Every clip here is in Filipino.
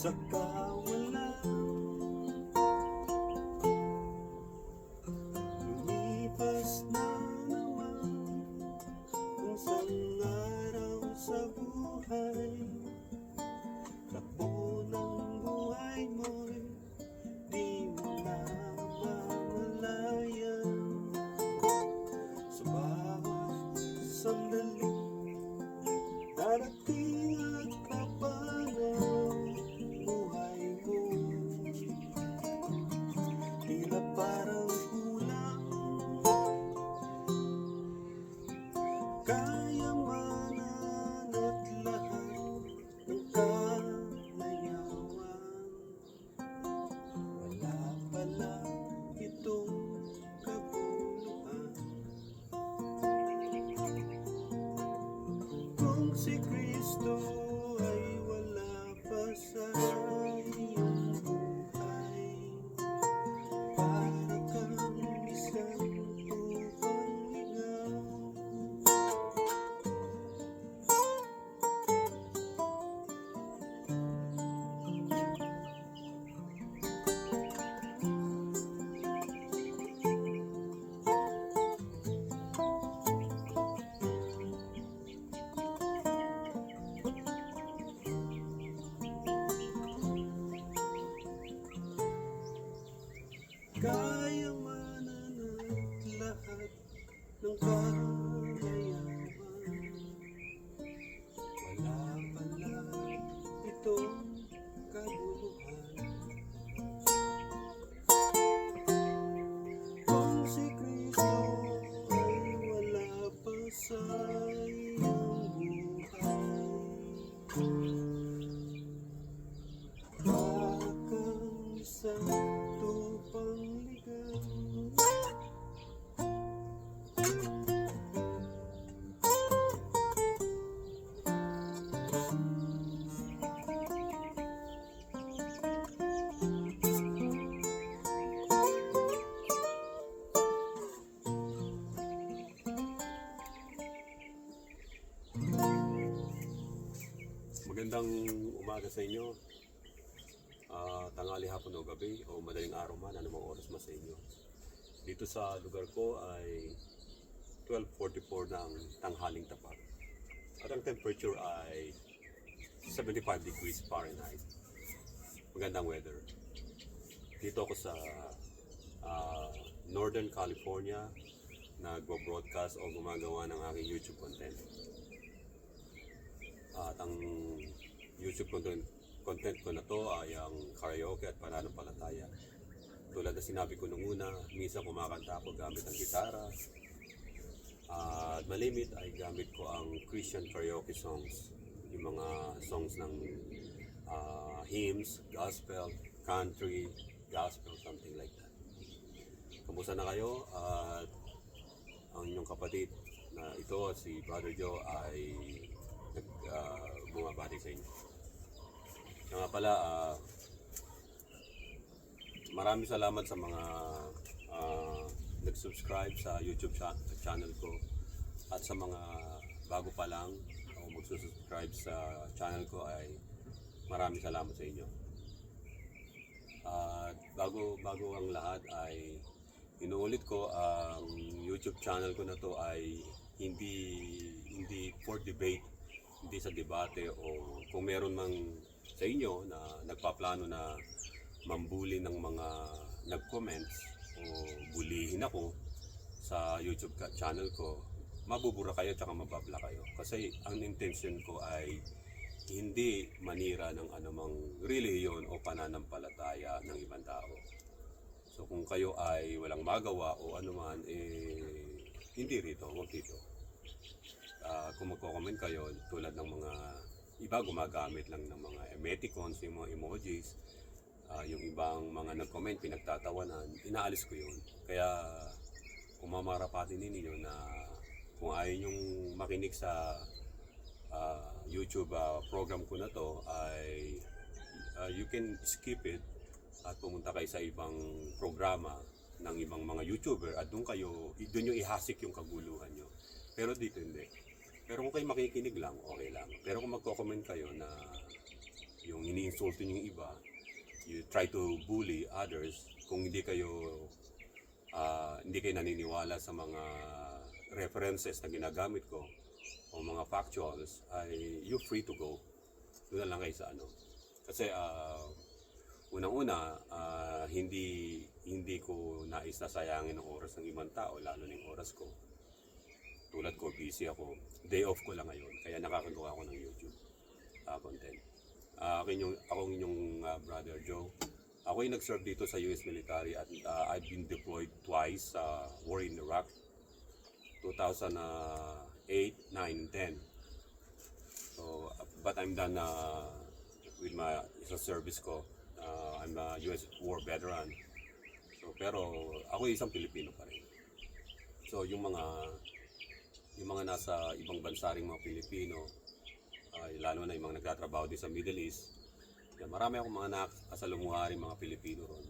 sa kawalan. Lumipas na naman kung saan araw sa buhay. Takbo ng buhay mo'y di mo na mamalayan. Sa bawat sandali darating at papanaw buhay mo. Tila parang kulang kayamanan at lahat ng kalayawan. Wala pala itong kabuluhan. Kung si Kristo ay wala pa sa iyong buhay, para kang isang upang ligaw. Kayamanan at lahat ng kalayawan. Wala pala itong kabuluhan. Kung si Kristo ay wala pa sa iyong buhay, para kang isang tupang ligaw. Magandang umaga sa inyo, tanghali, hapon o gabi o madaling araw man, anumang oras man sa inyo. Dito sa lugar ko ay 12:44 ng tanghaling tapat at ang temperature ay 75 degrees Fahrenheit. Magandang weather. Dito ako sa Northern California, nagbo-broadcast o gumagawa ng aking YouTube content. At ang YouTube content ko na to ay ang karaoke at pananampalataya. Tulad na sinabi ko nung una, minsan kumakanta ako gamit ang gitara. At malimit ay gamit ko ang Christian karaoke songs. Yung mga songs ng hymns, gospel, country, gospel, something like that. Kamusta na kayo? At ang inyong kapatid na ito, si Brother Joe, ay bumabati sa inyo. Kaya nga pala, maraming salamat sa mga nag-subscribe sa YouTube channel ko at sa mga bago pa lang o magsusubscribe sa channel ko ay maraming salamat sa inyo. At bago ang lahat ay inuulit ko, ang YouTube channel ko na to ay hindi for debate, hindi sa debate, o kung meron mang sa inyo na nagpaplano na mambuli ng mga nag-comments o bulihin ako sa YouTube channel ko, mabubura kayo at mababla kayo. Kasi ang intention ko ay hindi manira ng anumang reliyon o pananampalataya ng ibang tao. So kung kayo ay walang magawa o anuman, hindi rito, huwag dito. Kung magko-comment kayo tulad ng mga iba gumagamit lang ng mga emoticons, yung mga emojis, yung ibang mga nag-comment pinagtatawanan, inaalis ko yun. Kaya kung mamarapatin ninyo na kung ayaw nyong makinig sa YouTube program ko na to, ay you can skip it at pumunta kayo sa ibang programa ng ibang mga YouTuber at doon nyo ihasik yung kaguluhan nyo. Pero dito hindi. Pero kung kayo makikinig lang, okay lang. Pero kung magko-comment kayo na yung ini-insulto niyo yung iba, you try to bully others, kung hindi kayo naniniwala sa mga references na ginagamit ko o mga factuals, ay you free to go. Doon na lang kayo sa ano. Kasi unang-una, hindi ko nais na sayangin ang oras ng ibang tao, lalo na yung oras ko. Tulad ko, busy ako. Day off ko lang ngayon, kaya nakakagawa ako ng YouTube content. Akong inyong brother Joe. Ako yung nag-serve dito sa US military at I've been deployed twice sa war in Iraq, 2008, 9, 10. So, but I'm done with my sa service ko. I'm a US war veteran. So, pero ako isang Pilipino pa rin. So, yung mga nasa ibang bansa ring mga Pilipino, lalo na yung mga nagtatrabaho din sa Middle East, marami akong mga nakasalumuha rin mga Pilipino ron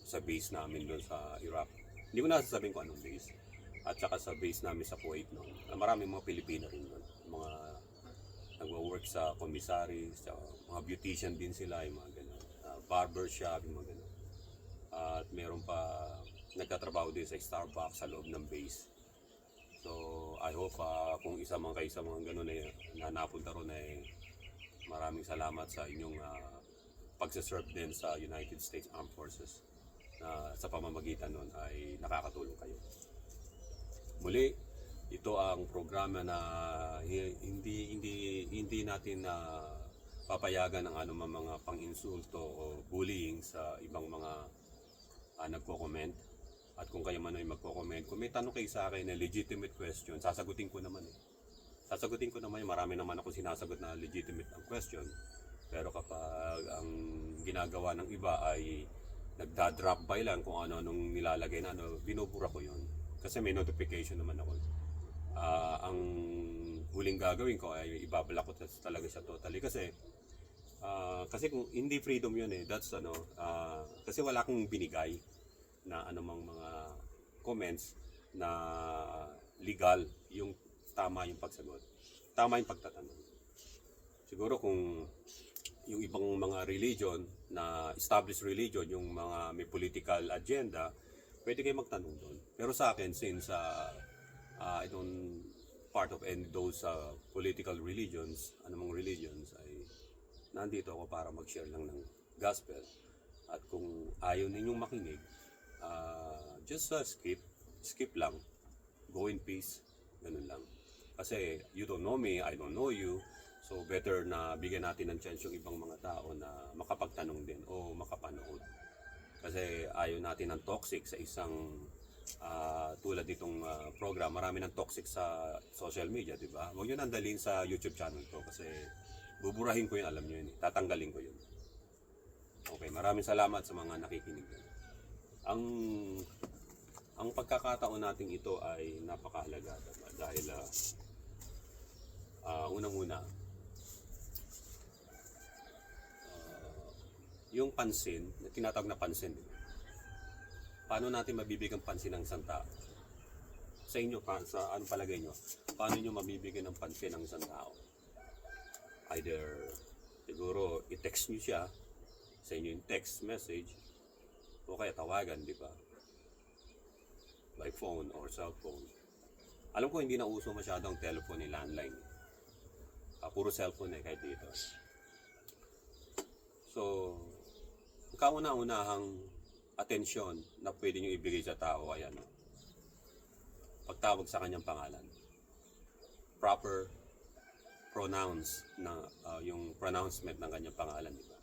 sa base namin doon sa Iraq. Hindi ko nasasabihin kung anong base. At saka sa base namin sa Kuwait noon. Marami mga Pilipino rin doon. Mga nagwo-work sa commissaries, mga beautician din sila, yung mga gano'n. Barber shop, yung mga gano'n. At meron pa nagtatrabaho din sa Starbucks sa loob ng base. So, I hope kung isa man kayo sa mga gano'n na napunta ron, maraming salamat sa inyong pagsaserve din sa United States Armed Forces na sa pamamagitan nun ay nakakatulong kayo. Muli, ito ang programa na hindi natin papayagan ng anumang mga pang-insulto o bullying sa ibang mga nagko-comment. At kung kayo man ay magko-comment, kung may tanong kayo sa akin na legitimate question, sasagutin ko naman Sasagutin ko naman, marami naman ako sinasagot na legitimate ang question. Pero kapag ang ginagawa ng iba ay nagda-drop by lang kung ano-anong nilalagay na binubura ko yun. Kasi may notification naman ako. Ang huling gagawin ko ay ibablock ko talaga siya totally. Kasi kung hindi freedom yun that's kasi wala akong binigay na anumang mga comments na legal, yung tama yung pagsagot. Tama yung pagtatanong. Siguro kung yung ibang mga religion na established religion, yung mga may political agenda, pwede kayo magtanong doon. Pero sa akin, since I don't part of any those political religions, anumang religions, ay nandito ako para mag-share lang ng gospel. At kung ayaw ninyong makinig, just skip lang. Go in peace, ganun lang. Kasi you don't know me, I don't know you. So better na bigyan natin ng chance yung ibang mga tao na makapagtanong din o makapanood. Kasi ayaw natin ng toxic sa isang tulad nitong program. Marami ng toxic sa social media, di ba? Huwag nyo nandalin sa YouTube channel ko kasi buburahin ko yun, alam nyo yun. Tatanggalin ko yun. Okay, maraming salamat sa mga nakikinig. Ang pagkakataon natin ito ay napakahalaga dahil unang-una, yung pansin, tinatawag na pansin, paano natin mabibigyan pansin ng isang tao? Sa inyo, sa anong palagay nyo? Paano nyo mabibigyan ng pansin ng isang tao? Either, siguro, i-text nyo siya, sa inyo yung text message, o kaya tawagan, di ba? By phone or cell phone. Alam ko hindi na uso masyadong telephone ni landline. Puro cellphone kahit dito. So, kauna-unahang atensyon na pwede nyo ibigay sa tao ay pagtawag sa kanyang pangalan. Proper pronounce na yung pronouncement ng kanyang pangalan, di ba?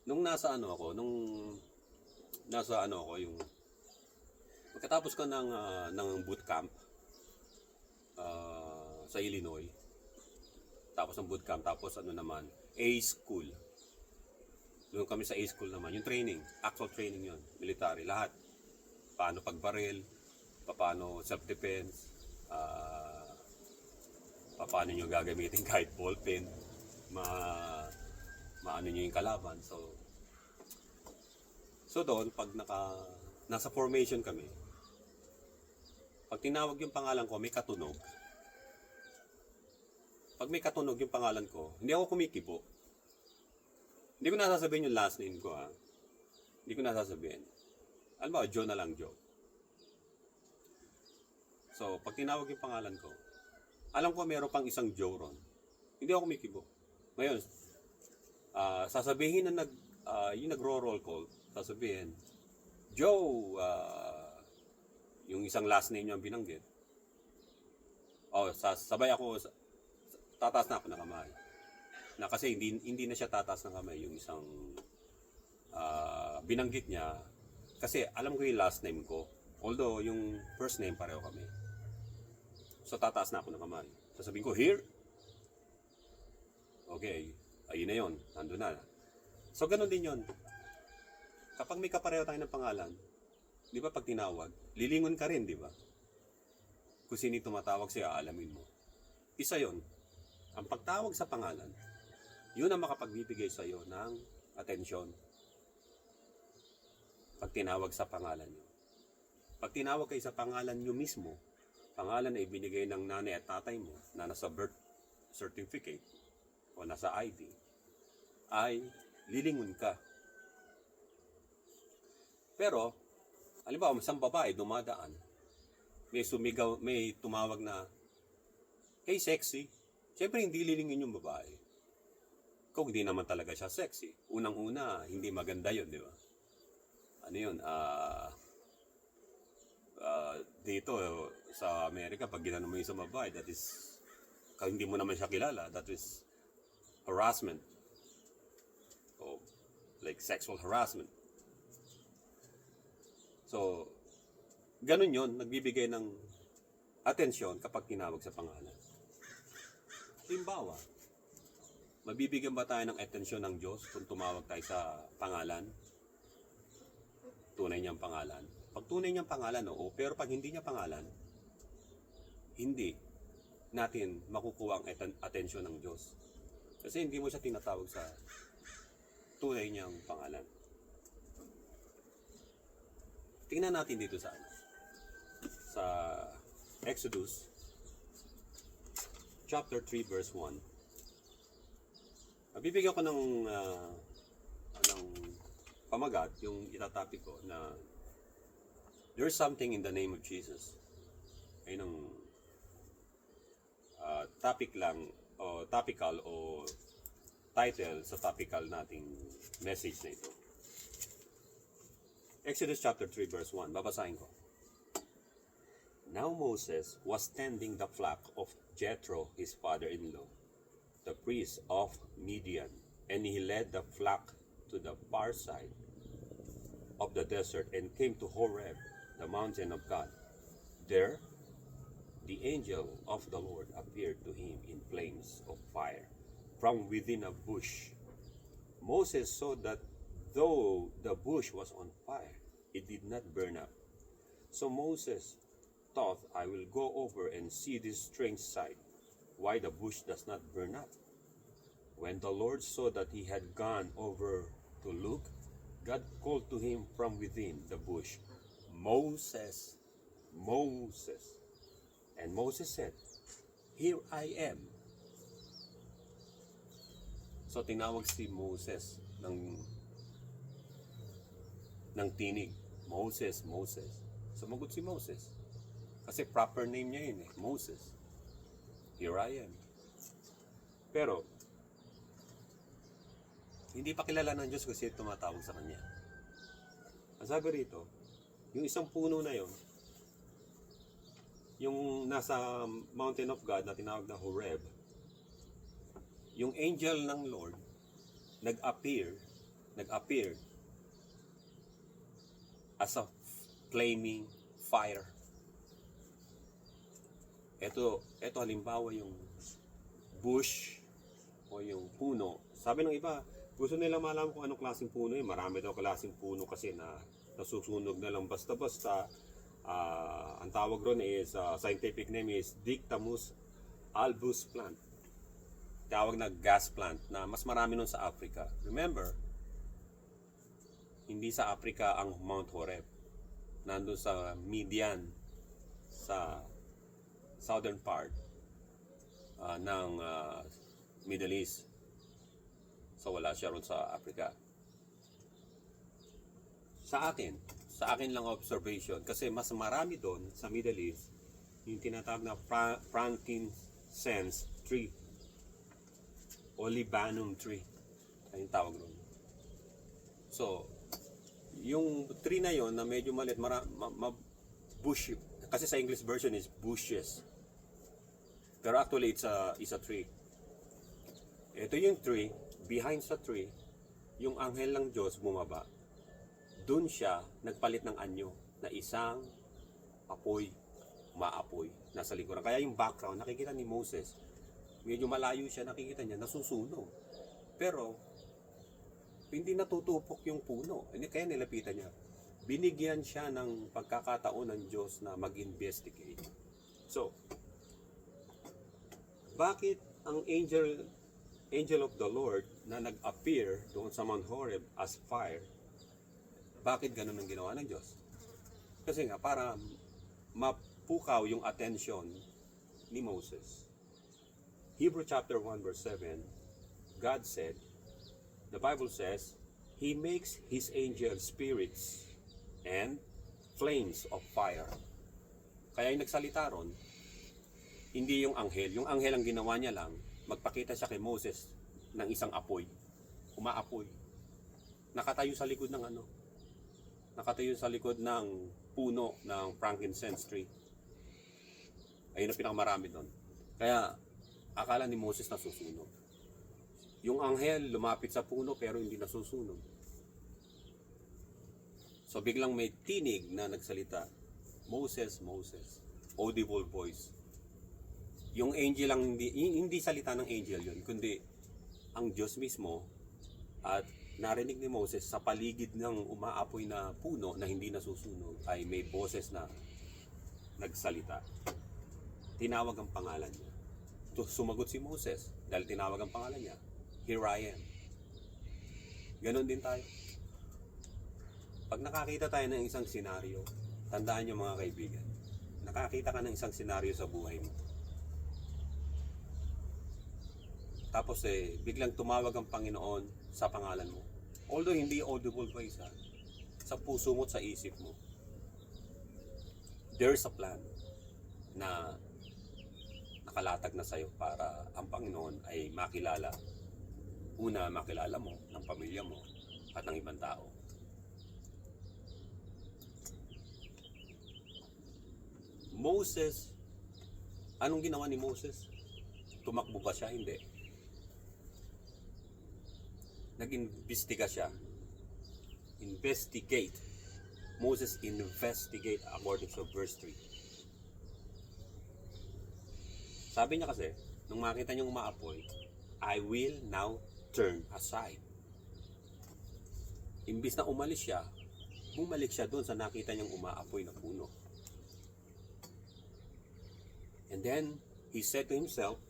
Nung nasa yung pagkatapos ko ng bootcamp sa Illinois, tapos ng bootcamp, tapos A school. Doon kami sa A school naman, yung training, actual training yun, military, lahat. Paano pagbaril, paano self-defense, paano nyo gagamitin kahit ballpen, maano nyo yung kalaban. So doon, pag nasa formation kami, pag tinawag yung pangalan ko, may katunog. Pag may katunog yung pangalan ko, hindi ako kumikibo. Hindi ko nasasabihin yung last name ko, ha. Hindi ko nasasabihin. Alam mo, Joe na lang, Joe. So, pag tinawag yung pangalan ko, alam ko meron pang isang Joe ron. Hindi ako kumikibo. Ngayon, sasabihin na yung nagro-roll call, sasabihin, Joe, yung isang last name niya binanggit. Sabay ako, tataas na ako ng kamay. Na kasi hindi na siya tataas ng kamay yung isang binanggit niya. Kasi alam ko yung last name ko. Although yung first name pareho kami. So tataas na ako ng kamay. Sasabihin ko, here. Okay, ayun na yun. Nandun na. So ganun din yun. Kapag may kapareho tayo ng pangalan, di ba pag tinawag, lilingon ka rin, di ba? Kung sino tumatawag sa'yo, aalamin mo. Isa yon. Ang pagtawag sa pangalan, yun ang makapagbibigay sa'yo ng atensyon. Pag tinawag sa pangalan nyo. Pag tinawag kayo sa pangalan nyo mismo, pangalan na ibinigay ng nanay at tatay mo na nasa birth certificate o nasa ID, ay lilingon ka. Pero, halimbawa, isang babae dumadaan, may tumawag na, hey, sexy. Siyempre, hindi lilingon yung babae. Kung hindi naman talaga siya sexy. Unang-una, hindi maganda yun, di ba? Ano yun? Dito, sa Amerika, pag ginano mo yung isang babae, that is, kung hindi mo naman siya kilala, that is harassment. O, like sexual harassment. So, ganun yun, nagbibigay ng atensyon kapag tinawag sa pangalan. Halimbawa, mabibigyan ba tayo ng atensyon ng Diyos kung tumawag tayo sa pangalan? Tunay niyang pangalan. Pag tunay niyang pangalan, oo. Pero pag hindi niya pangalan, hindi natin makukuha ang atensyon ng Diyos. Kasi hindi mo siya tinatawag sa tunay niyang pangalan. Tingnan natin dito sa Exodus chapter 3 verse 1. Bibigyan ko ng pamagat yung itatapik ko na there's something in the name of Jesus. Ayun ang topic lang o topical o title sa topical nating message na ito. Exodus chapter 3 verse 1. Babasahin ko. Now Moses was tending the flock of Jethro, his father-in-law, the priest of Midian, and he led the flock to the far side of the desert and came to Horeb, the mountain of God. There, the angel of the Lord appeared to him in flames of fire from within a bush. Moses saw that though the bush was on fire, it did not burn up. So Moses thought, I will go over and see this strange sight, why the bush does not burn up. When the Lord saw that he had gone over to look, God called to him from within the bush, Moses, Moses. And Moses said, Here I am. So tinawag si Moses ng tinig, Moses, Moses. Sumagot si Moses. Kasi proper name niya yun Moses. Here I am. Pero, hindi pa kilala ng Diyos kasi tumatawag sa kanya. Ang sabi rito, yung isang puno na yon, yung nasa mountain of God na tinawag na Horeb, yung angel ng Lord nag-appear as a flaming fire. Ito halimbawa yung bush o yung puno. Sabi ng iba, gusto nila malaman kung anong klaseng puno yun. Marami daw klaseng puno kasi na nasusunog na lang basta-basta. Ang tawag ron is, scientific name is Dictamus albus plant. Tawag na gas plant na mas marami nun sa Africa. Remember, hindi sa Africa ang Mount Horeb. Nandun sa Midian, sa southern part ng Middle East. So wala siya ron sa Africa. Sa akin lang observation, kasi mas marami doon sa Middle East yung tinatawag na frankincense tree o Libanum tree. Ayun tawag doon. So, yung tree na yon na medyo maliit, bush, kasi sa English version is bushes. Pero actually it's a tree. Ito yung tree, behind sa tree, yung anghel ng Diyos bumaba. Doon siya nagpalit ng anyo na isang apoy, maapoy, nasa likuran. Kaya yung background, nakikita ni Moses, medyo malayo siya, nakikita niya, nasusunog. Pero, hindi natutupok yung puno. Kaya nilapitan niya. Binigyan siya ng pagkakataon ng Diyos na mag-investigate. So, bakit ang angel of the Lord na nag-appear doon sa Mount Horeb as fire, bakit ganun ang ginawa ng Diyos? Kasi nga, para mapukaw yung attention ni Moses. Hebrew chapter 1 verse 7, God said, the Bible says, He makes His angels spirits and flames of fire. Kaya yung nagsalita ron, hindi yung anghel. Yung anghel ang ginawa niya lang, magpakita siya kay Moses ng isang apoy. Umaapoy. Nakatayo sa likod ng nakatayo sa likod ng puno ng frankincense tree. Ayun ang pinakamarami doon. Kaya, akala ni Moses nasusunog. Yung anghel lumapit sa puno pero hindi nasusunog. So biglang may tinig na nagsalita, Moses, Moses. Audible voice. Yung angel lang, hindi salita ng angel yun, kundi ang Diyos mismo. At narinig ni Moses sa paligid ng umaapoy na puno na hindi nasusunog ay may boses na nagsalita. Tinawag ang pangalan niya. Sumagot si Moses dahil tinawag ang pangalan niya. Here I am. Ganon din tayo. Pag nakakita tayo ng isang senaryo, tandaan niyo mga kaibigan, nakakita ka ng isang senaryo sa buhay mo. Tapos biglang tumawag ang Panginoon sa pangalan mo. Although hindi audible voice, sa puso mo at sa isip mo. There's a plan na nakalatag na sa'yo para ang Panginoon ay makilala. Una, makilala mo ng pamilya mo at ng ibang tao. Moses, anong ginawa ni Moses? Tumakbo ba siya? Hindi. Nag-imbestiga siya. Investigate. Moses investigate according to verse 3. Sabi niya kasi, nung makita niyang umaapoy, I will now turn aside. Imbis na umalis siya, bumalik siya doon sa nakita niyang umaapoy na puno. And then, he said to himself,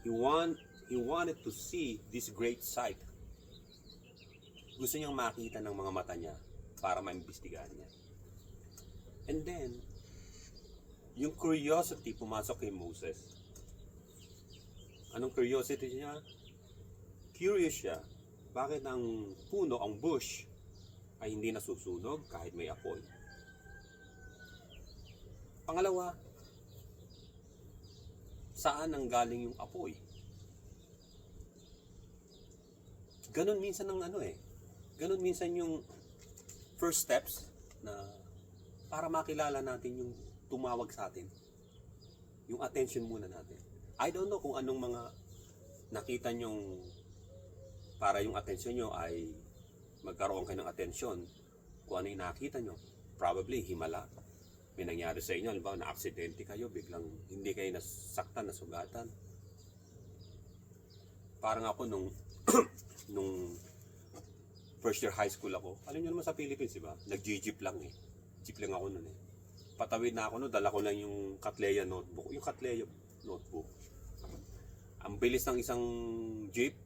he wanted to see this great sight. Gusto niyang makita ng mga mata niya para maimbestigahan niya. And then, yung curiosity pumasok kay Moses. Anong curiosity niya? Curious siya. Bakit ang puno, ang bush, ay hindi nasusunog kahit may apoy? Pangalawa, saan ang galing yung apoy? Ganon minsan ganon minsan yung first steps na para makilala natin yung tumawag sa atin. Yung attention muna natin. I don't know kung anong mga nakita nyong para yung attention nyo ay magkaroon kayo ng attention. Kung ano yung nakita nyo, probably himala. May nangyari sa inyo, halimbawa na aksidente kayo, biglang hindi kayo nasaktan, nasugatan. Parang ako nung first year high school ako, alam nyo naman sa Philippines, diba? Nag-jeep lang Jeep lang ako nun Patawid na ako dala ko lang yung Catleya notebook. Yung Catleya notebook. Ang bilis ng isang jeep,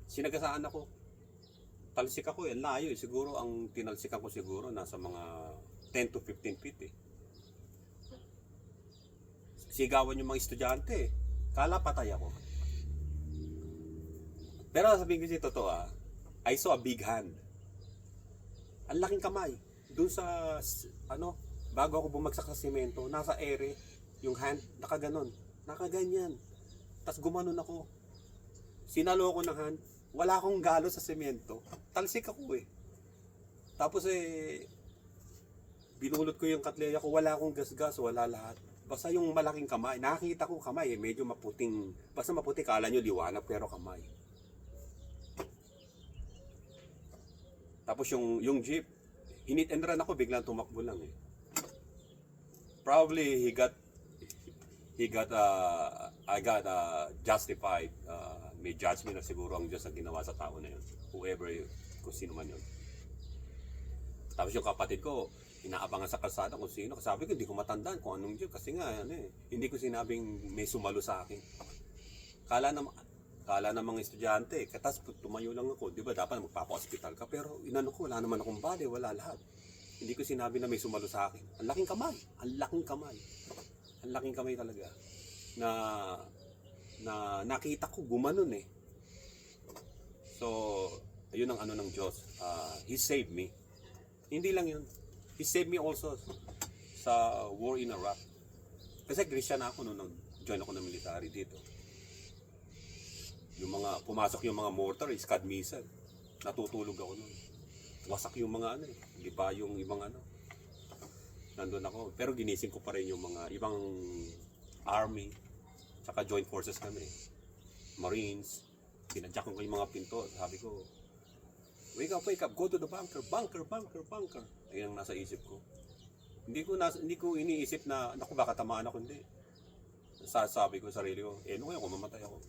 sinagasaan ako. Talsik ako layo Siguro ang tinalsikan ko siguro nasa mga 10 to 15 feet Sigawan yung mga estudyante Kala patay ako. Pero sabihin ko siya totoo I saw a big hand. Ang laking kamay. Doon sa, bago ako bumagsak sa simento, nasa ere, yung hand, nakaganon. Nakaganyan. Tapos gumanon ako. Sinalo ako ng hand. Wala akong galo sa semento. Talsik ako eh. Tapos binulot ko yung katleya ko. Wala akong gasgas, wala lahat. Basta yung malaking kamay. Nakakita ko kamay eh. Medyo maputing. Basta maputi, kala nyo liwanag pero kamay. Tapos yung jeep, hinit and run ako, biglang tumakbo lang eh. Probably I got justified. May judgment na siguro ang Diyos na ginawa sa tao na yun. Whoever, kung sino man yun. Tapos yung kapatid ko, inaabangan sa kalsada kung sino. Sabi ko, hindi ko matandaan kung anong Diyos. Kasi nga, hindi ko sinabing may sumalo sa akin. Kala ng mga estudyante, katas tumayo lang ako, di ba dapat magpapa-hospital ka, pero inano ko, wala naman akong bali, wala lahat. Hindi ko sinabi na may sumalo sa akin. Ang laking kamay, ang laking kamay. Ang laking kamay talaga. Na nakita ko, gumanon eh. So, ayun ang ano ng Diyos. He saved me. Hindi lang yun. He saved me also sa war in Iraq. Kasi Christian ako nung nag-join ako ng military dito. Yung mga, pumasok yung mga mortar, Scud missile. Natutulog ako nun. Wasak yung mga di ba yung ibang nandun ako. Pero ginising ko pa rin yung mga ibang army, tsaka joint forces kami. Marines, pinadyak ko yung mga pinto. Sabi ko, wake up, go to the bunker. Ayun ang nasa isip ko. Hindi ko iniisip na, naku baka tamaan ako, hindi. Sabi ko sa sarili ko, ano kaya kung mamatay ako.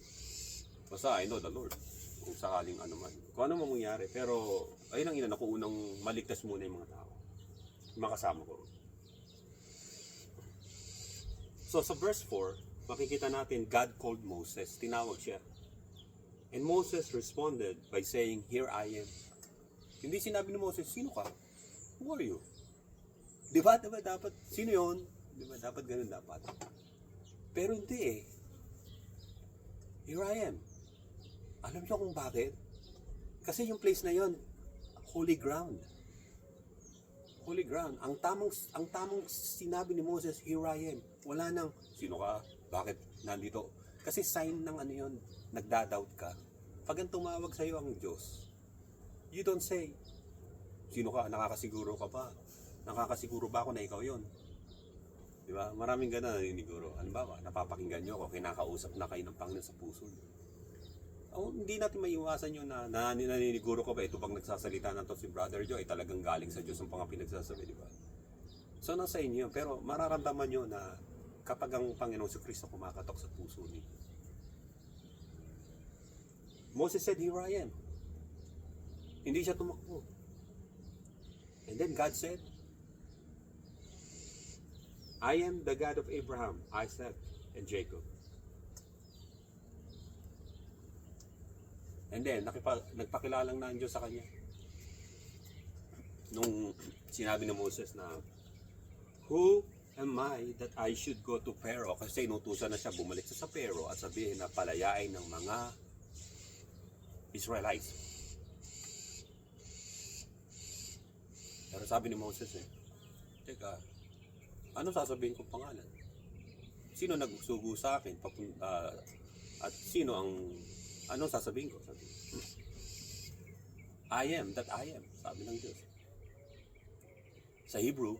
Basta I know the Lord. Kung sakaling man. Kung ano mangyari. Pero ayun ang inano ko, unang maligtas muna yung mga tao. Yung mga kasama ko. So sa verse 4, makikita natin God called Moses. Tinawag siya. And Moses responded by saying, "Here I am." Hindi sinabi ni Moses, "Sino ka? Who are you?" Diba dapat? Sino yun? Diba dapat ganun dapat? Pero hindi eh. Here I am. Alam niyo kung bakit? Kasi yung place na yon, holy ground. Holy ground. Ang tamang sinabi ni Moses, "Here I am." Wala nang, sino ka? Bakit nandito? Kasi sign ng yon, nagda-doubt ka. Pag ang tumawag sa iyo ang Diyos, you don't say, "Sino ka? Nakakasiguro ka pa? Nakakasiguro ba ako na ikaw yon?" Di ba? Maraming ganun na naniniguro. Halimbawa, napapakinggan nyo ako, kinakausap na kayo ng Panginoon sa puso nyo. Hindi natin maiwasan yun na naniniguro ko ba, ito bang nagsasalita na to si Brother Joe, ay talagang galing sa Diyos ang mga pinagsasabi, di ba? So, nasa inyo yun. Pero mararamdaman nyo na kapag ang Panginoon si Kristo kumakatok sa puso niyo. Moses said, "Here I am." Hindi siya tumakbo. And then God said, "I am the God of Abraham, Isaac, and Jacob." And then, nagpakilalang na ang Diyos sa kanya. Nung sinabi ni Moses na, "Who am I that I should go to Pharaoh?" Kasi inutusan na siya, bumalik sa Pharaoh at sabihin na palayain ng mga Israelites. Pero sabi ni Moses teka, ano sasabihin kong pangalan? Sino nagsugo sa akin? At sino anong sasabihin ko? Sabi, "I am that I am." Sabi ng Diyos. Sa Hebrew,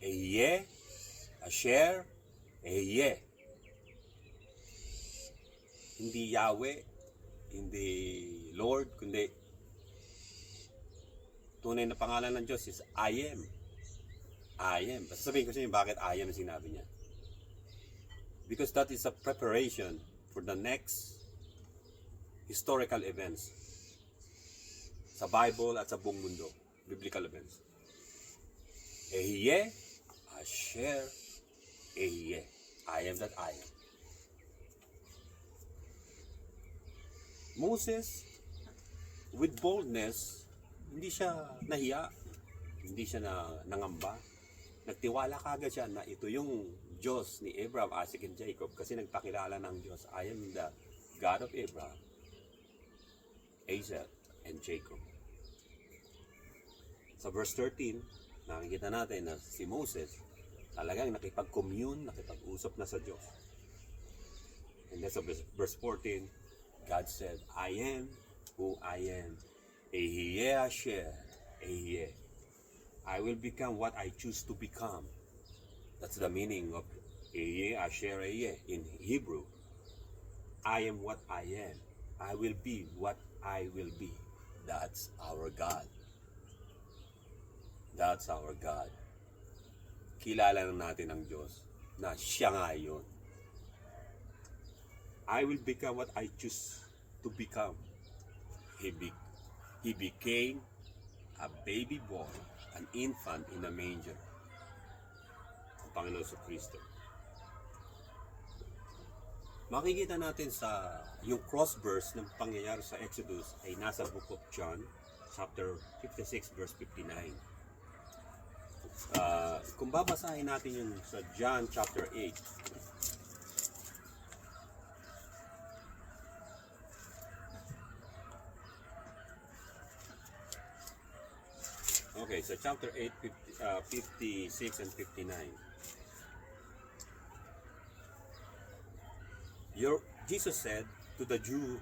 Ehyeh, Asher, Ehyeh. Hindi Yahweh, hindi Lord, kundi tunay na pangalan ng Diyos is I am. I am. Basta sabihin ko sa inyo bakit I am sinabi niya. Because that is a preparation for the next historical events sa Bible at sa buong mundo. Biblical events. Ehyeh, Asher, Ehyeh. I am that I am. Moses, with boldness, hindi siya nahiya, hindi siya nangamba. Nagtiwala kagad siya na ito yung Diyos ni Abraham, Isaac, and Jacob kasi nagpakilala ng Diyos, "I am the God of Abraham, Esau, and Jacob. Sa verse 13, nakikita natin na si Moses talagang nakipag-commune, nakipag-usap na sa Diyos. And then sa verse 14, God said, I am who I am. Ehyeh Asher, Ehyeh. I will become what I choose to become. That's the meaning of Ehyeh Asher Ehyeh in Hebrew. I am what I am. I will be what I will be. That's our God. That's our God. Kilala na natin ang Diyos na siya nga yun. I will become what I choose to become. He became a baby boy, an infant in a manger. Ang Panginoon sa Kristo. Makikita natin sa yung cross verse ng pangyayari sa Exodus ay nasa Book of John, chapter 56, verse 59. Kung babasahin natin yung sa John chapter 8, okay, so chapter 8, 56 and 59. Jesus said to the Jews,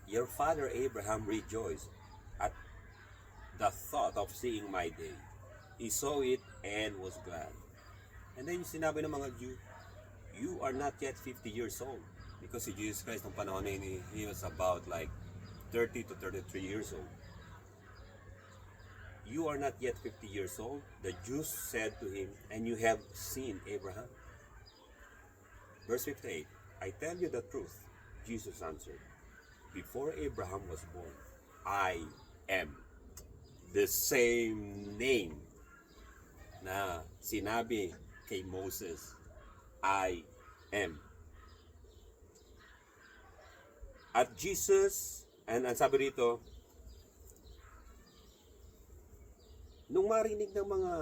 your father Abraham rejoiced at the thought of seeing my day. He saw it and was glad. And then sinabi ng mga Jew, you are not yet 50 years old. Because si Jesus Christ ng panahon na yun, he was about like 30 to 33 years old. You are not yet 50 years old. The Jews said to him, and you have seen Abraham. Verse 58, I tell you the truth, Jesus answered. Before Abraham was born, I am. The same name na sinabi kay Moses, I am. At Jesus, and ang sabi rito, nung marinig ng mga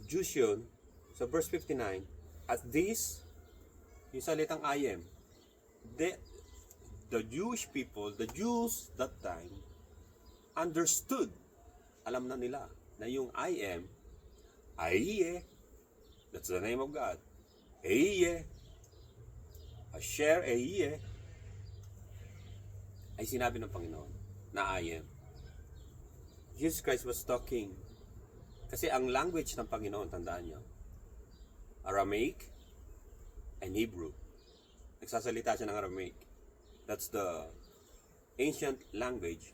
Jews yun, sa verse 59, at this, yung salitang I am, the Jewish people, the Jews that time, understood, alam na nila, na yung I am, Ehyeh, that's the name of God, Ehyeh, Asher Ehyeh, ay sinabi ng Panginoon, na I am. Jesus Christ was talking, kasi ang language ng Panginoon, tandaan niyo, Aramaic and Hebrew. Nagsasalita siya ng Aramaic. That's the ancient language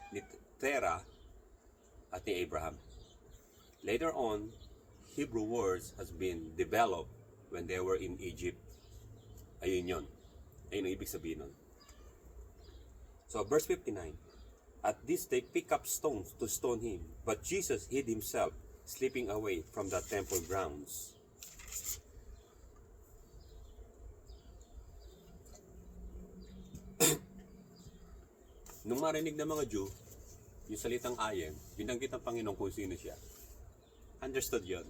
ni Terah at ni Abraham. Later on, Hebrew words has been developed when they were in Egypt. Ayun yun. Ayun ang ibig sabihin nun. So, verse 59. At this they pick up stones to stone him, but Jesus hid himself, slipping away from the temple grounds. Nung marinig ng mga Jew, yung salitang I am, binanggit ng Panginoon kung sino siya. Understood yon.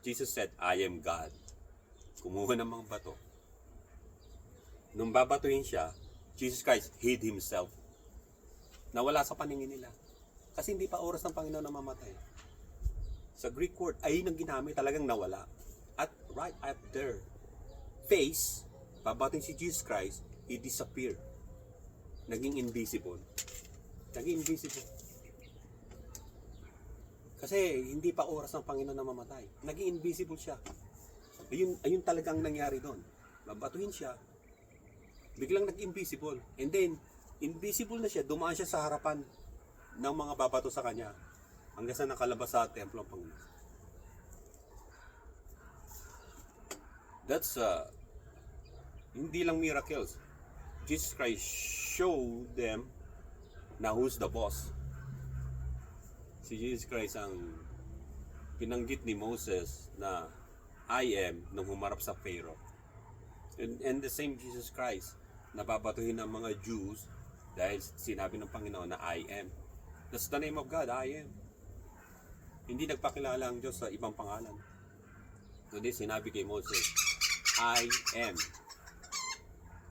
Jesus said, I am God. Kumuha ng mga bato. Nung babatuhin siya, Jesus Christ hid himself. Nawala sa paningin nila. Kasi hindi pa oras ng Panginoon na mamatay. Sa Greek word, ay nang ginamit, talagang nawala. At right at their face, babating si Jesus Christ, he disappeared. Naging invisible. Naging invisible. Kasi hindi pa oras ng Panginoon na mamatay. Naging invisible siya. Ayun talagang nangyari doon. Babatuhin siya, biglang nag-invisible. And then, invisible na siya, dumaan siya sa harapan ng mga babato sa kanya hanggang sa nakalabas sa templo ng Panginoon. That's hindi lang miracles. Jesus Christ showed them na who's the boss. Si Jesus Christ ang pinanggit ni Moses na I am nung humarap sa Pharaoh. And the same Jesus Christ na babatuhin ng mga Jews dahil sinabi ng Panginoon na I am. That's the name of God, I am. Hindi nagpakilala ang Diyos sa ibang pangalan. Kundi sinabi kay Moses, I am.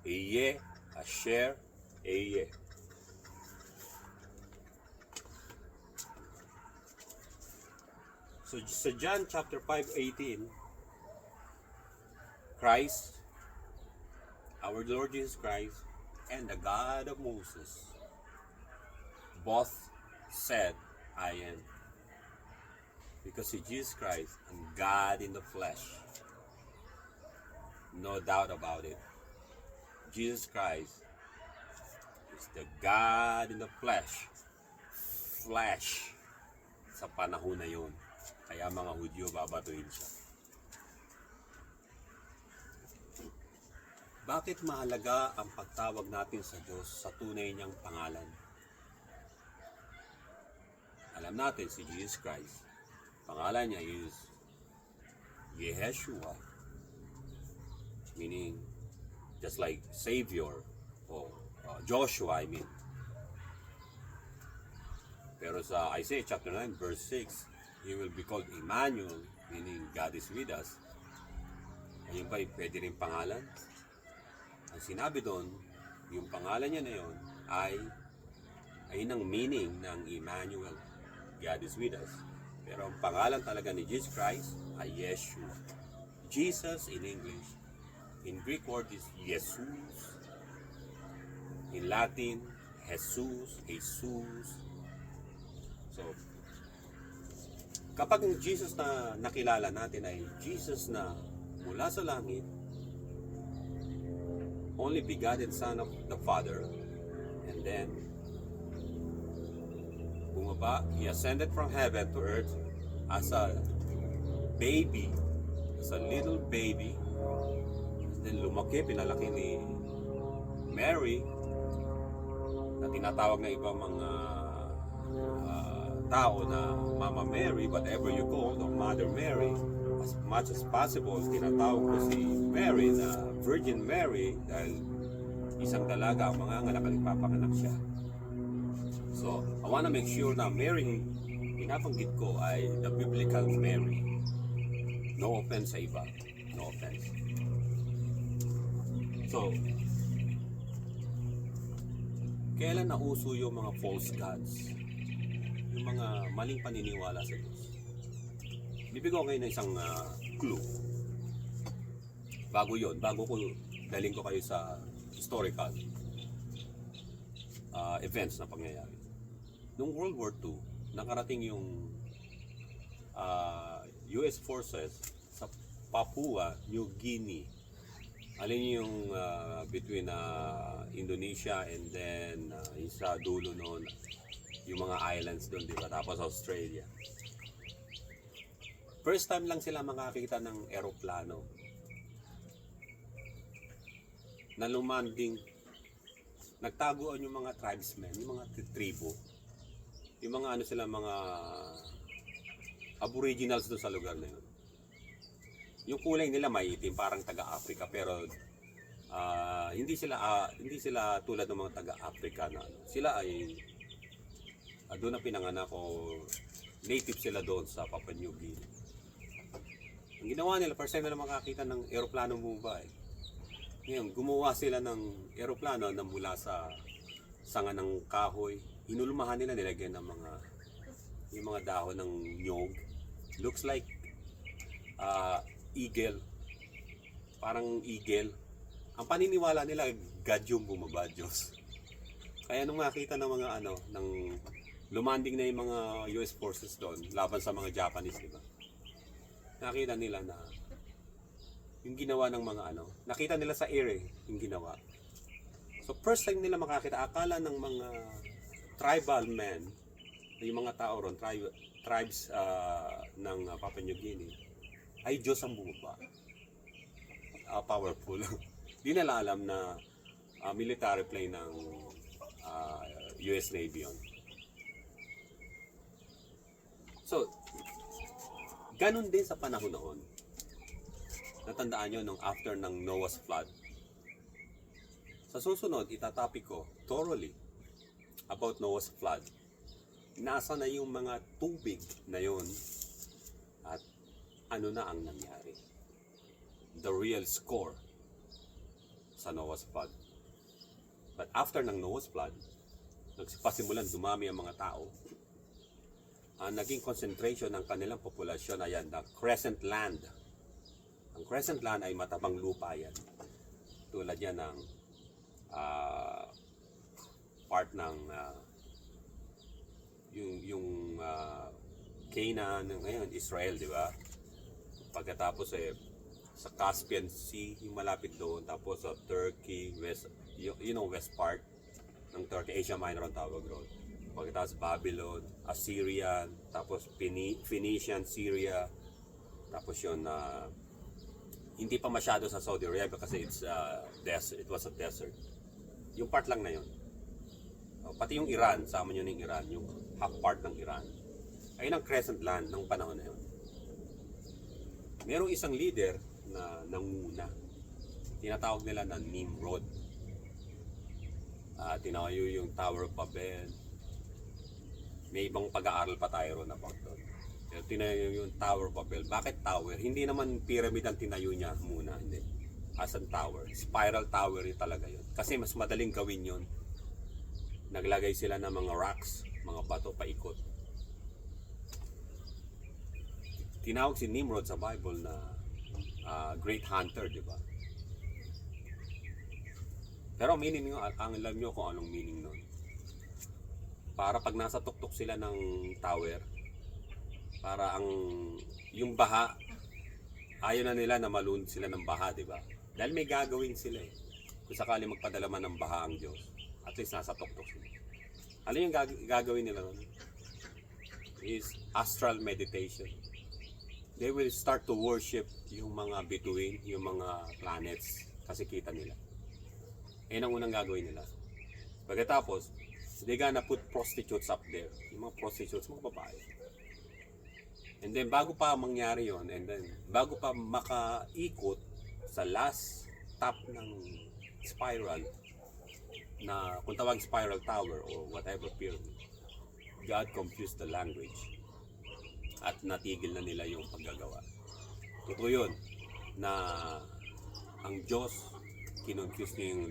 Ehyeh, Asher, Ehyeh. So sa John chapter 5:18, Christ, our Lord Jesus Christ, and the God of Moses both said, I am. Because si Jesus Christ, ang God in the flesh. No doubt about it. Jesus Christ is the God in the flesh. Flesh. Sa panahon na yun. Kaya mga Hudyo babatuhin siya. Bakit mahalaga ang pagtawag natin sa Diyos sa tunay niyang pangalan? Alam natin si Jesus Christ. Pangalan niya is Yeshua. Meaning, just like Savior or Joshua, I mean. Pero sa Isaiah chapter 9 verse 6, He will be called Emmanuel, meaning God is with us. Ayun ba, pwede rin pangalan? Ang sinabi doon, yung pangalan niya na yun ay ang meaning ng Emmanuel, God is with us. Pero ang pangalan talaga ni Jesus Christ ay Yeshua. Jesus in English. In Greek word is Jesus. In Latin, Jesus, Jesus. So, kapag ang Jesus na nakilala natin ay Jesus na mula sa langit, only begotten Son of the Father, and then bumaba, He ascended from heaven to earth as a baby, as a little baby, and then lumaki, pinalaki ni Mary, na tinatawag na ibang mga tao na Mama Mary, whatever you call, or Mother Mary. As much as possible, tinatawag ko si Mary na Virgin Mary dahil isang dalaga ang mga anak at ipapanganak siya. So, I wanna make sure na Mary pinapanggit ko ay the biblical Mary. No offense sa iba. No offense. So, kailan nauso yung mga false gods? Yung mga maling paniniwala sa Diyos? Bibigyan ko kayo ng isang clue. Bago ko daling ko kayo sa historical events na pangyayari. Noong World War II, nakarating yung US forces sa Papua New Guinea. Alin yung between Indonesia and then yung sa dulo noon, yung mga islands doon, di ba? Tapos Australia. First time lang sila makakita ng eroplano na lumanding. Nagtaguan yung mga tribesmen, yung mga tribo, yung mga mga aboriginals doon sa lugar na yun. Yung kulay nila may itim, parang taga-Africa, pero hindi sila tulad ng mga taga-Africa na sila ay doon na pinanganak o native sila doon sa Papua New Guinea. Ang ginawa nila, first time na makakita ng eroplano bumaba eh. Ngayon, gumawa sila ng eroplano na mula sa sanga ng kahoy. Inulmahan nila, nilagyan ng yung mga dahon ng nyog. Looks like eagle. Parang eagle. Ang paniniwala nila, God yung bumaba, Diyos. Kaya nung makita ng mga ng lumanding na yung mga US forces doon, laban sa mga Japanese, di ba? Nakita nila na yung ginawa ng mga nakita nila sa air yung ginawa. So first time nila makakita, akala ng mga tribal men, yung mga tao ron, tribes ng Papua New Guinea, ay Diyos ang bumaba. Powerful. Di nila alam na military plane ng US Navy yun. So, ganun din sa panahon noon. Natandaan nyo nung after ng Noah's flood. Sa susunod, itatopic ko thoroughly about Noah's flood. Nasa na yung mga tubig na yun at ano na ang nangyari. The real score sa Noah's flood. But after ng Noah's flood, nagsipasimulan dumami ang mga tao. ang naging concentration ng kanilang populasyon ay ang Crescent Land. Ang Crescent Land ay matabang lupa yan. Tulad yan ng part ng yung Canaan ngayon, Israel, di ba? Pagkatapos sa Caspian Sea, yung malapit doon, tapos sa Turkey, west part ng Turkey, Asia Minor ang tawag doon. Pagkatapos Babylon, Assyrian, tapos Phoenician, Syria, tapos yun hindi pa masyado sa Saudi Arabia kasi it was a desert. Yung part lang na yun. Pati yung Iran, sama nyo ng Iran, yung half part ng Iran. Ayun ang Crescent Land ng panahon na yun. Merong isang leader na nanguna. Tinatawag nila na Nimrod. Tinayo yung Tower of Babel. May ibang pag-aaral pa tayo ron about doon. Tinayo yung Tower of Babel. Bakit tower? Hindi naman pyramid ang tinayo niya muna. Hindi. As a tower. Spiral tower yun talaga yun. Kasi mas madaling gawin yun. Naglagay sila ng mga rocks, mga bato paikot. Tinawag si Nimrod sa Bible na great hunter, di ba? Pero meaning nyo, ang alam nyo kung anong meaning nun. Para pag nasa tuktok sila ng tower, para yung baha, ayaw na nila na malunod sila ng baha, di ba? Dahil may gagawin sila eh. Kung sakali magpadala man ng baha ang Diyos, at least nasa tuktok sila. Ano yung gagawin nila nun? Is astral meditation. They will start to worship yung mga bituin, yung mga planets, kasi kita nila. Yan ang unang gagawin nila. Pagkatapos, they gonna put prostitutes up there. Yung mga prostitutes, mga babae. And then, bago pa mangyari yon, and then, bago pa makaikot sa last top ng spiral, na kung tawag spiral tower or whatever pyramid, God confused the language. At natigil na nila yung paggagawa. Totoo yun na ang Diyos kinonfuse niya yung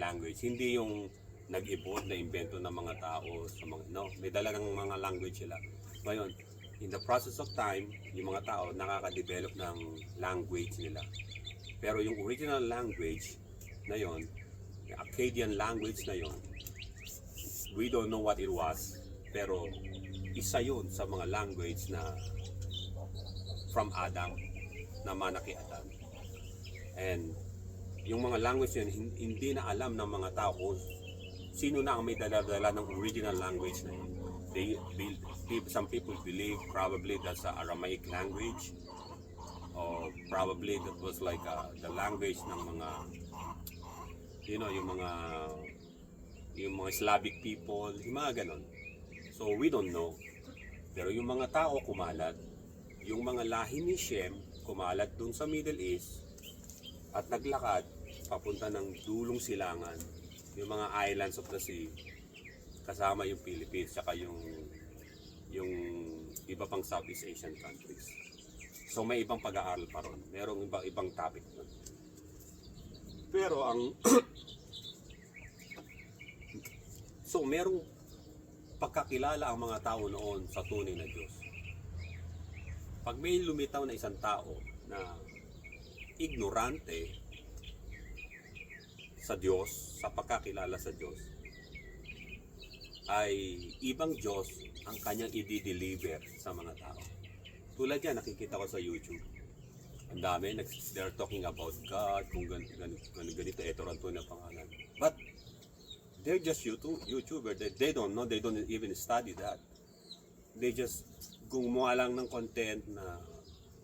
language. Hindi yung nag-evolve na invento ng mga tao sa mga, no, may dala ng mga language sila. Ngayon, in the process of time, yung mga tao nakaka-develop ng language nila. Pero yung original language na yon, yung Akkadian language na yon, we don't know what it was, pero isa yun sa mga language na from Adam, na mana kay Adam. And yung mga language yun, hindi na alam ng mga tao kung sino na ang may dala-dala ng original language na yun. Some people believe probably that's the Aramaic language, or probably that was like the language ng mga, you know, yung mga Slavic people, yung mga ganon. So we don't know. Pero yung mga tao kumalat, yung mga lahi ni Shem kumalat dun sa Middle East at naglakad papunta ng dulong silangan, yung mga islands of the sea, kasama yung Philippines, saka yung iba pang Southeast Asian countries. So may ibang pag-aaral pa ron. Merong ibang topic nun. Pero ang so merong pagkakilala ang mga tao noon sa tunay na Diyos. Pag may lumitaw na isang tao na ignorante sa Diyos, sa pagkakilala sa Diyos, ay ibang Diyos ang kanyang i-deliver sa mga tao. Tulad yan, nakikita ko sa YouTube. Ang dami, they're talking about God, kung ganito, ito rin na pangalan. But they're just YouTuber. They don't know. They don't even study that. They just gumawa lang ng content na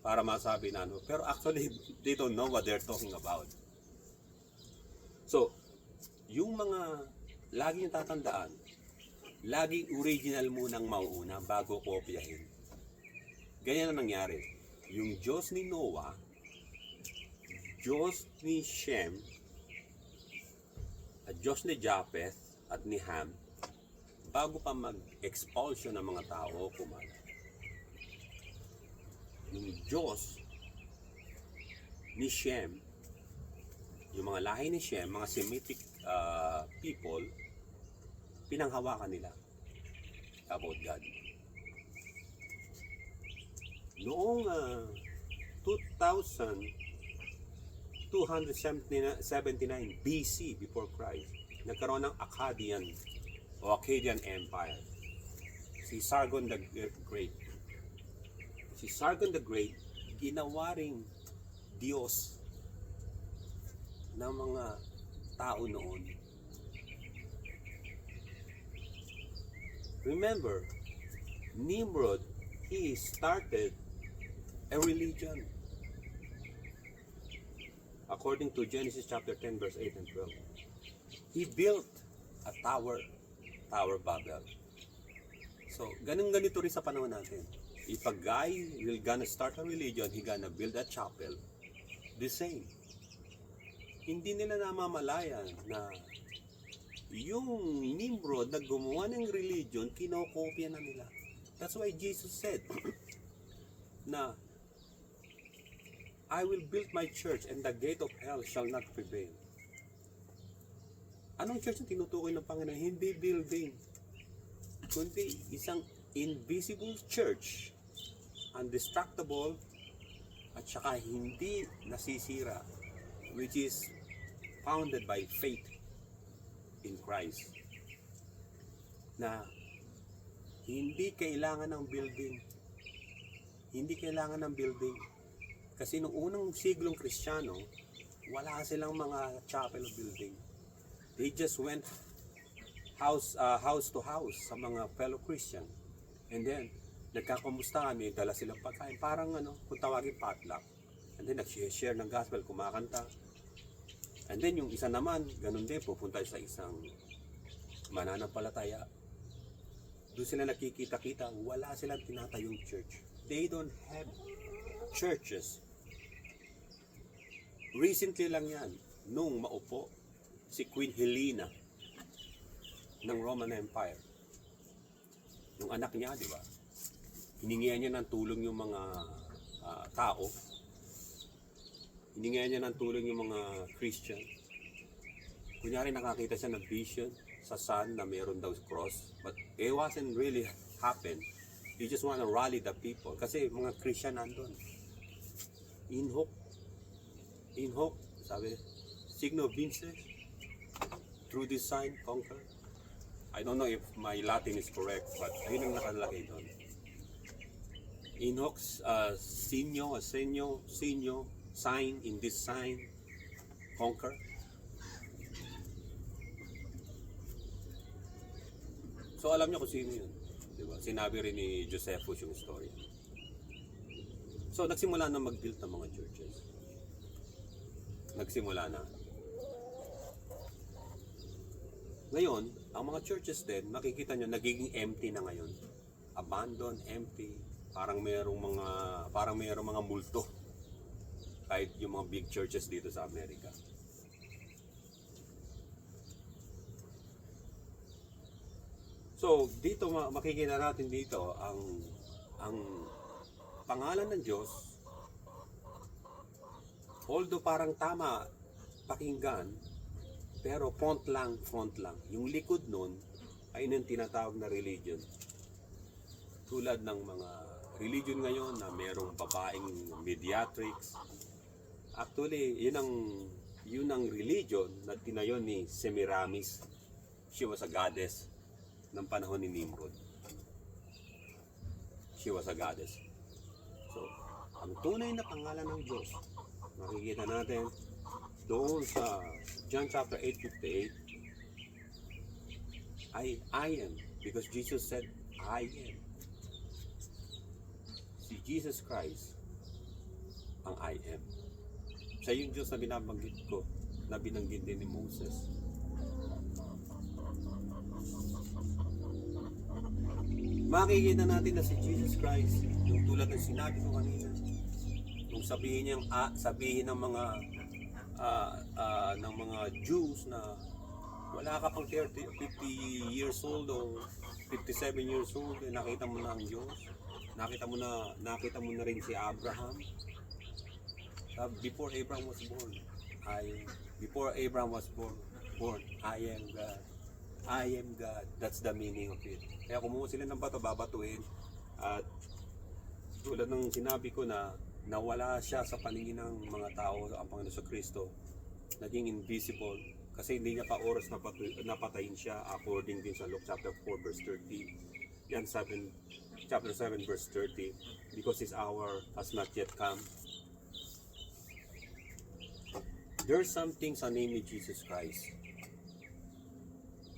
para masabi na ano. Pero actually, they don't know what they're talking about. So, yung mga laging tatandaan, laging original munang mauuna bago kopyahin. Ganyan ang nangyari. Yung Diyos ni Noah, Diyos ni Shem, at Diyos ni Japheth at ni Ham, bago pa mag-expulsion ng mga tao kumalat. Yung Diyos ni Shem, yung mga lahi ni Shem, mga Semitic people, pinanghawakan nila about God. Noong 2279 BC before Christ, nagkaroon ng Akkadian Empire. Si Sargon the Great. Si Sargon the Great, ginawa ring Diyos ng mga tao noon. Remember, Nimrod, he started a religion. According to Genesis chapter 10 verse 8 and 12. He built a tower, Tower Babel. So, ganito rin sa panahon natin. If a guy will gonna start a religion, he gonna build a chapel. The same. Hindi nila namamalayan na yung Nimrod na gumawa ng religion, kinokopya na nila. That's why Jesus said na I will build my church and the gate of hell shall not prevail. Anong church ang tinutukoy ng Panginoon? Hindi building, kundi isang invisible church, undestructible at saka hindi nasisira, which is founded by faith in Christ, na hindi kailangan ng building. Hindi kailangan ng building. Kasi noong unang siglong Kristiyano, wala silang mga chapel o building. They just went house to house sa mga fellow Christian. And then, nagkakamustahan, may dala silang pagkain. Parang kung tawagin potluck. And then, nag-share ng gospel, kumakanta. And then, yung isa naman, ganun din, pupunta sa isang mananampalataya. Doon sila nakikita-kita, wala silang tinatayong church. They don't have churches. Recently lang yan, nung maupo si Queen Helena ng Roman Empire. Yung anak niya, di ba? Hiningihan niya ng tulong yung mga tao. Hiningihan niya ng tulong yung mga Christian. Kunyari nakakita siya ng vision sa sun na mayroon daw cross. But it wasn't really happen. You just want to rally the people. Kasi mga Christian nandun. In hoc, sabi, signo vinces, through this sign, conquer. I don't know if my Latin is correct, but ayun ang nakalagay doon. In hoc, signo, sign, in this sign, conquer. So alam niyo kung sino yun. Diba? Sinabi rin ni Josephus yung story. So nagsimula na mag-build ng mga churches. Nagsimula na. Ngayon, ang mga churches din, makikita nyo, nagiging empty na ngayon. Abandoned, empty. Parang mayroong mga multo. Kahit yung mga big churches dito sa Amerika. So, dito makikita natin dito ang pangalan ng Diyos, although parang tama pakinggan, pero front lang. Yung likod nun ay yung tinatawag na religion. Tulad ng mga religion ngayon na merong babaeng mediatrix. Actually, yun ang religion na tinayo ni Semiramis. She was a goddess ng panahon ni Nimrod. She was a goddess. So, ang tunay na pangalan ng Diyos, makikita natin doon sa John chapter 8:58, I am, because Jesus said, I am. Si Jesus Christ ang I am. Siya yung Diyos na binabanggit ko, na binanggit din ni Moses. Makikita natin na si Jesus Christ, yung tulad ng sinabi ko kanina, yung sabihin ng mga Jews na wala ka pang 50 years old o 57 years old, nakita mo na ang Diyos. Nakita mo na rin si Abraham. Before Abraham was born, I am God. I am God. That's the meaning of it. Kaya kumuha sila ng bato, babatuin at tulad ng sinabi ko na nawala siya sa paningin ng mga tao ang Panginoon sa Kristo, naging invisible kasi hindi niya pa oras na napatayin siya according din sa Luke chapter 4 verse 30. Yan chapter 7 verse 30, because his hour has not yet come. There's something sa name ni Jesus Christ.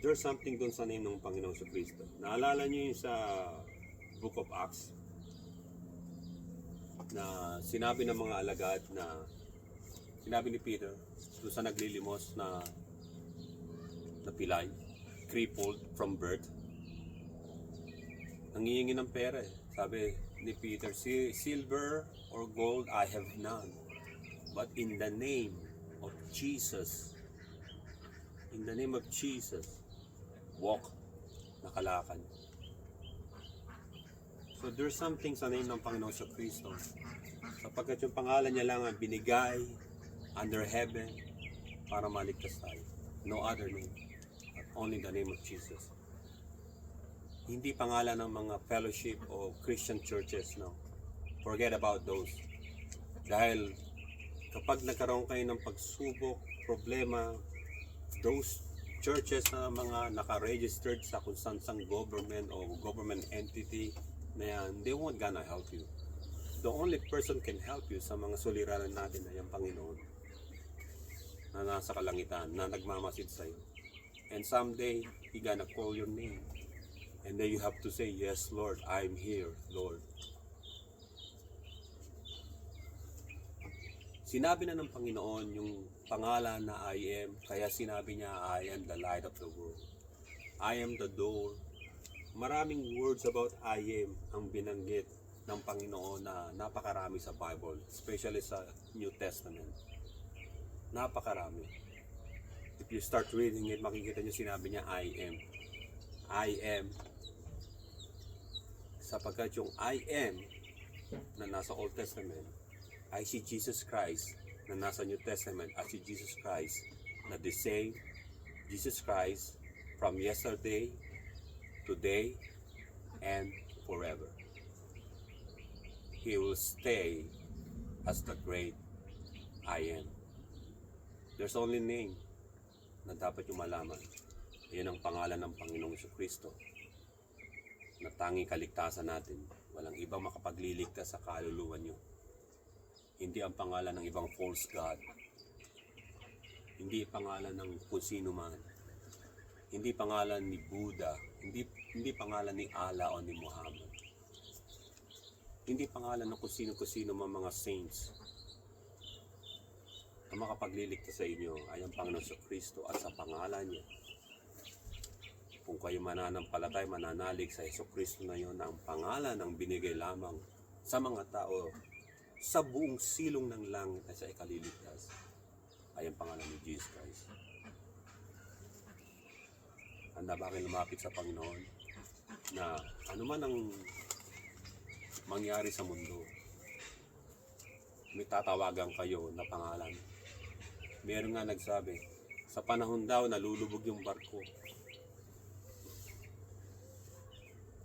There's something dun sa name ng Panginoon sa Kristo. Naalala niyo yung sa Book of Acts na sinabi ng mga alagad na sinabi ni Peter doon sa naglilimos na pilay, crippled from birth, nangihingi ng pera eh. Sabi ni Peter, silver or gold I have none, but in the name of Jesus, walk, nakalakad. So there's something sa name ng Panginoon sa Kristo, sapagkat yung pangalan niya lang ang binigay under heaven para maligtas tayo. No other name, but only the name of Jesus. Hindi pangalan ng mga fellowship o Christian churches, no. Forget about those. Dahil kapag nagkaroon kayo ng pagsubok, problema, those churches na mga naka-registered sa kung saan government o government entity na yan, they won't gonna help you. The only person can help you sa mga suliranan natin ay ang Panginoon na nasa kalangitan, na nagmamasid sa'yo. And someday, He gonna call your name. And then you have to say, yes Lord, I'm here, Lord. Sinabi na ng Panginoon yung pangalan na I am, kaya sinabi niya, I am the light of the world. I am the door. Maraming words about I am ang binanggit ng Panginoon na napakarami sa Bible, especially sa New Testament. Napakarami. If you start reading it, makikita niyo sinabi niya, I am. I am. Sapagkat yung I am na nasa Old Testament, I see Jesus Christ na nasa New Testament. I see Jesus Christ na the same Jesus Christ from yesterday, today, and forever. He will stay as the great I am. There's only name na dapat yung malaman. Iyan ang pangalan ng Panginoong Jesucristo na tanging kaligtasan natin. Walang ibang makapagliligtas sa kaluluwa nyo. Hindi ang pangalan ng ibang false god. Hindi pangalan ng kung sino man. Hindi pangalan ni Buddha. Hindi pangalan ni Allah o ni Muhammad. Hindi pangalan ng kung sino mga saints. Ang makapagliligtas sa inyo ay ang Panginoon sa Kristo at sa pangalan niya. Kung kayo mananampalatay, mananalig sa Yesu Kristo na yon, ang pangalan ang binigay lamang sa mga tao sa buong silong ng langit at sa ikaliligtas ay ang pangalan ni Jesus Christ. Handa ba kayo lumapit sa Panginoon na ano man ang mangyari sa mundo, may tatawagan kayo na pangalan. Meron nga nagsabi, sa panahon daw nalulubog yung barko.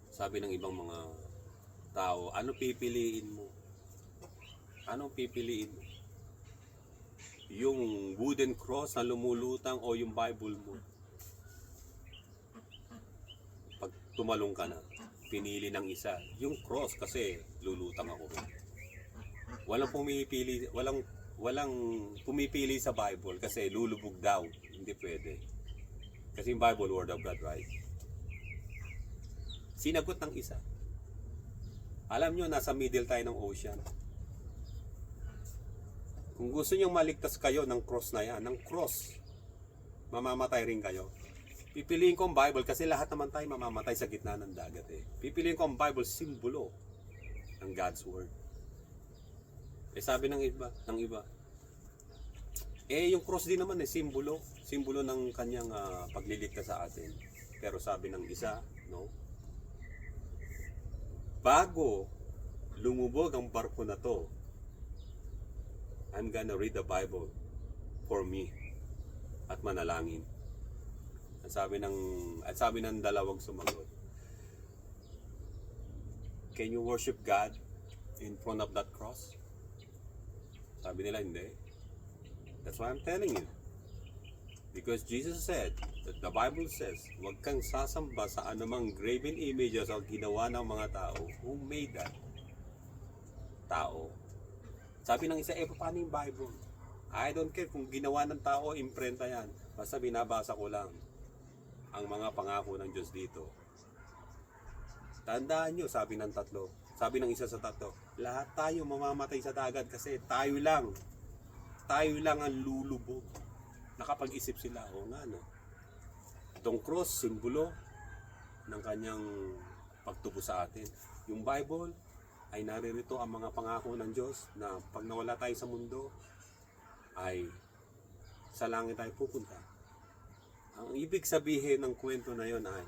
Sabi ng ibang mga tao, ano pipiliin mo? Anong pipiliin mo? Yung wooden cross na lumulutang o yung Bible mo? Pag tumalong ka na, pinili ng isa, yung cross kasi lulutang ako. Walang pumipili sa Bible kasi lulubog daw. Hindi pwede. Kasi yung Bible, Word of God, right? Sinagot ng isa. Alam nyo, nasa middle tayo ng ocean. Kung gusto nyo maligtas kayo ng cross na yan, ng cross, mamamatay rin kayo. Pipiliin ko ang Bible kasi lahat naman tayo mamamatay sa gitna ng dagat eh. Pipiliin ko ang Bible, simbolo ng God's Word. Eh sabi ng iba, yung cross din naman simbolo ng kanyang pagliligtas sa atin. Pero sabi ng isa, no? Bago lumubog ang barko na to, I'm gonna read the Bible for me at manalangin. At sabi ng dalawang sumagot, can you worship God in front of that cross? Sabi nila, hindi. That's why I'm telling you. Because Jesus said, that the Bible says, huwag kang sasamba sa anumang graven images o ginawa ng mga tao. Who made that? Tao. Sabi ng isa, paano yung Bible? I don't care kung ginawa ng tao, imprenta yan. Basta binabasa ko lang ang mga pangako ng Diyos dito. Tandaan nyo, sabi ng tatlo. Sabi ng isa sa tatlo, lahat tayo mamamatay sa dagat kasi tayo lang ang lulubog. Nakapag-isip sila, o nga no. Itong cross, simbolo ng kanyang pagtubo sa atin. Yung Bible ay naririto ang mga pangako ng Diyos na pag nawala tayo sa mundo, ay sa langit tayo pupunta. Ang ibig sabihin ng kwento na yon ay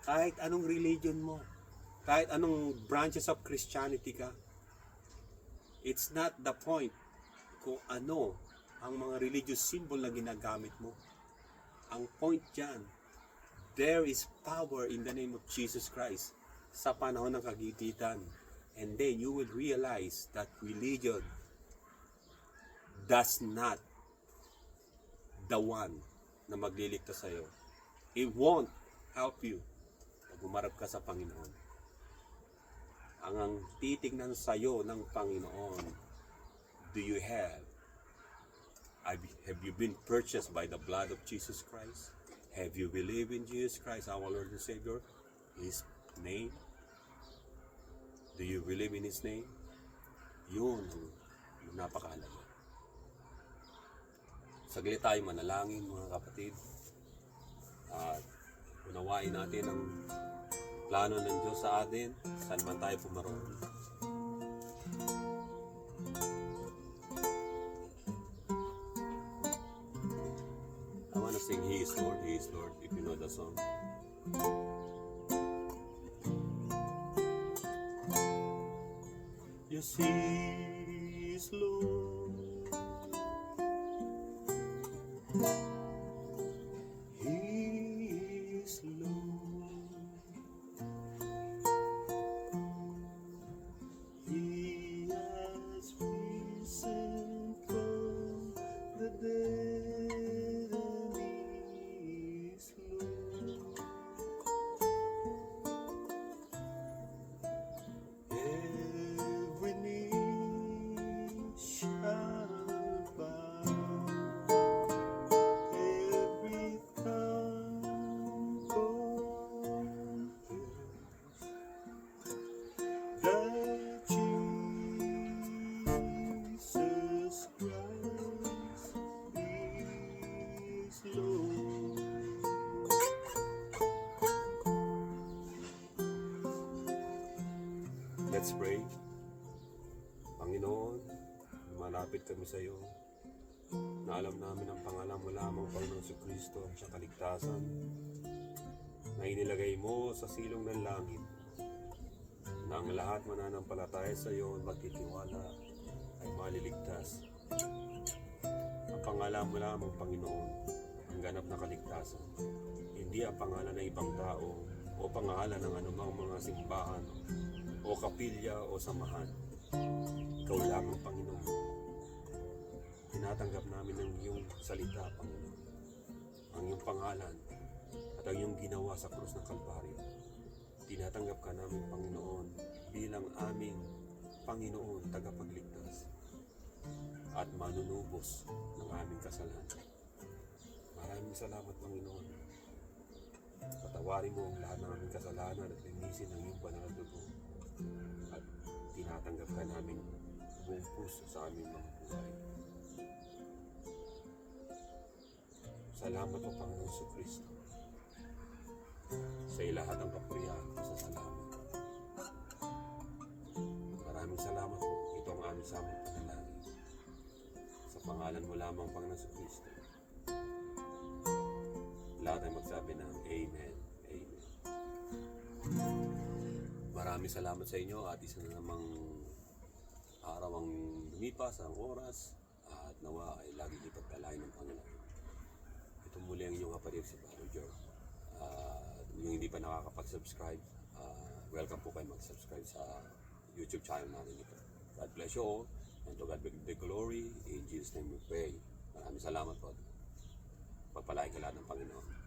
kahit anong religion mo, kahit anong branches of Christianity ka, it's not the point kung ano ang mga religious symbol na ginagamit mo. Ang point dyan, there is power in the name of Jesus Christ sa panahon ng kagipitan. And then you will realize that religion does not the one na magliligtas sa'yo. It won't help you pag umarap ka sa Panginoon. Ang titignan sa'yo ng Panginoon, do you have you been purchased by the blood of Jesus Christ? Have you believed in Jesus Christ, our Lord and Savior? His name? Do you believe in His name? Yun ang napakahalaga. Saglit tayo manalangin, mga kapatid. At unawain natin ang plano ng Diyos sa atin, saan man tayo pumaroon. I want to sing He is Lord, if you know the song. Yes, He is Lord. He is Lord. He has risen from the dead and He is Lord. Every knee shall bow. Let's pray. Panginoon, lumalapit kami sa iyo na alam namin ang pangalan mo lamang, Panginoon si Kristo, at sa kaligtasan na inilagay mo sa silong ng langit, na ang lahat mananampalataya sa iyo at magtitiwala ay maliligtas. Ang pangalan mo lamang, Panginoon, ang ganap na kaligtasan, hindi ang pangalan ng ibang tao o pangalan ng anumang mga simbahan o kapilya o samahan. Ikaw lamang, Panginoon. Tinatanggap namin ang iyong salita, Panginoon, ang iyong pangalan at ang iyong ginawa sa krus ng Kalbaryo. Tinatanggap ka namin, Panginoon, bilang aming Panginoon, tagapagligtas at manunubos ng aming kasalanan. Maraming salamat, Panginoon. Patawarin mo ang lahat ng aming kasalanan at linisin ang iyong banal na dugo. At tinatanggap ka namin buong puso sa aming mga buhay. Salamat po, Panginoon sa Kristo. Sa lahat ng kapurihan sa salamat. Maraming salamat po. Ito ang aming samang panalangin. Sa pangalan mo lamang, Panginoon sa Kristo. Lahat ay magsabi ng Amen. Amen. Maraming salamat sa inyo at isa na namang araw ang lumipas, ang oras, at nawa ay lagi ipagpalain ng Panginoon. Ito muli ang inyong kapatid si Brother Joe. Yung hindi pa nakakapag-subscribe, welcome po kayo mag-subscribe sa YouTube channel natin ito. God bless you all, and to God be the glory. In Jesus' name we pray. Maraming salamat po. Pagpalain ka lahat ng Panginoon.